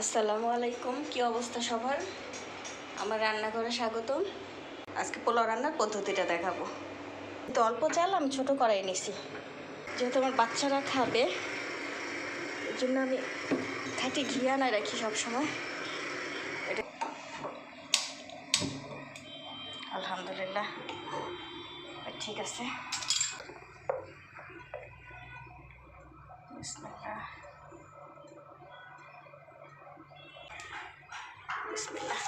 আসসালামু আলাইকুম। কি অবস্থা সবার? আমার রান্নাঘরে স্বাগতম। আজকে পোলাও রান্নার পদ্ধতিটা দেখাবো। কিন্তু অল্প চাল আমি ছোটো কড়াই নিছি, যেহেতু আমার বাচ্চারা খাবে এর জন্য আমি খাঁটি ঘি আনায় রাখি সবসময়। এটা আলহামদুলিল্লাহ ঠিক আছে। বিসমিল্লাহ বিসমিল্লাহ।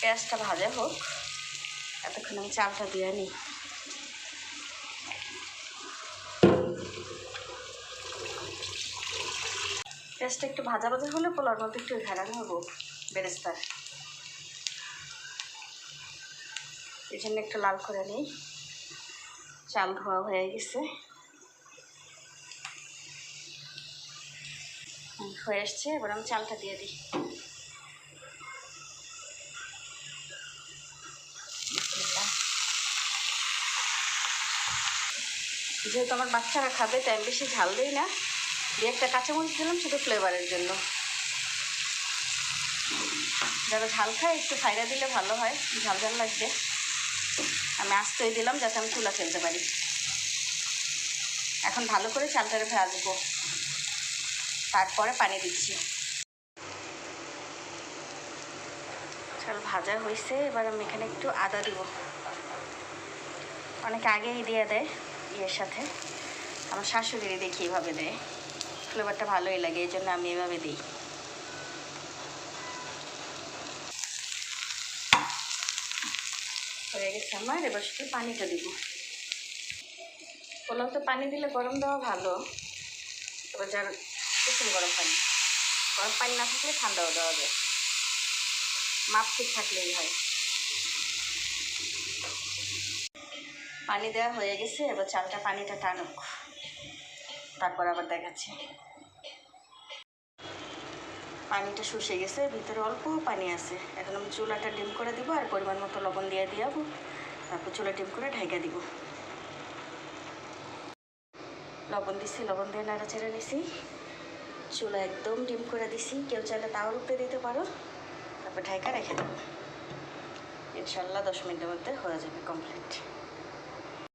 পেঁয়াজটা ভাজা হোক, এতক্ষণ আমি চালটা দিয়ে নিই। পেঁয়াজটা একটু ভাজা ভাজা হলে পোলাওর মধ্যে একটু ঘেরানো হবো বেরেস্তার, এই জন্য একটু লাল করে নিই। চাল ধোয়া হয়ে গেছে, হয়ে আসছে। এবার আমি চালটা দিয়ে দিই। যেহেতু আমার বাচ্চারা খাবে তাই আমি বেশি ঝাল দিই না, দিয়ে একটা কাঁচামরিচ দিলাম শুধু ফ্লেভারের জন্য। যারা ঝাল খায় একটু ফাইরা দিলে ভালো হয়, ঝাল ঝাল লাগবে। আমি আস্তই দিলাম যাতে আমি চুলা ফেলতে পারি। এখন ভালো করে চালটারে ভাজবো, তারপরে পানি দিচ্ছি। চাল ভাজা হয়েছে, এবার আমি এখানে একটু আদা দিব। অনেকে আগেই দিয়ে দেয় ইয়ের সাথে, আমার শাশুড়ি দেখি এভাবে দেয়, ফ্লেভারটা ভালোই লাগে, এই জন্য আমি এভাবে দিই। হয়ে গেছে আমার, এবার শুধু পানিটা দিব। পোলাও তো পানি দিলে গরম দেওয়া ভালো, এবার যার কুসুম গরম পানি না থাকলে ঠান্ডাও দেওয়া যায়, মাপ ঠিক থাকলেই হয়। পানি দেওয়া হয়ে গেছে, এবার চালটা পানিটা টানুক, তারপর আবার দেখাচ্ছি। পানিটা শুষে গেছে, ভিতরে অল্প পানি আছে। এখন আমি চুলাটা ডিম করে দিব আর পরিমাণ মতো লবণ দিয়ে দিয়াবো, তারপর চুলা ডিম করে ঢাকা দিব। লবণ দিছি, লবণ দিয়ে নাড়াচাড়া নিছি, চুলা একদম ডিম করে দিছি। কেউ চাইলে তাওয়ার উপরে দিতে পারো, তারপর ঢাকা রেখে দেবো। ইনশাল্লাহ 10 মিনিটের মধ্যে হয়ে যাবে কমপ্লিট।